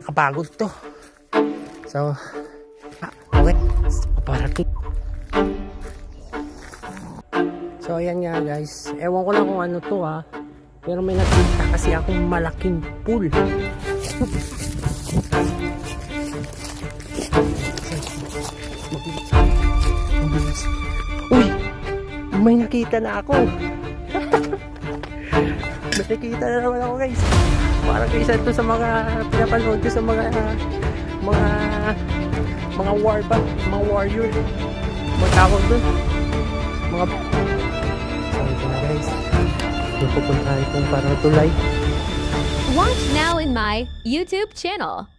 nakakapagod to. So, okay. Parating. So, ayan nga guys. Ewan ko lang kung ano to ha. Pero may nakita kasi akong malaking pool. Mabilis. Uy! May nakita na ako. May nakita na naman ako guys. Parang isa to sa mga pinapanood ko sa mga war ba? Mga warrior. Magkakot dun. Mga sorry ko na guys. Yung pupuntahan kong parang tulay. Watch now in my YouTube channel.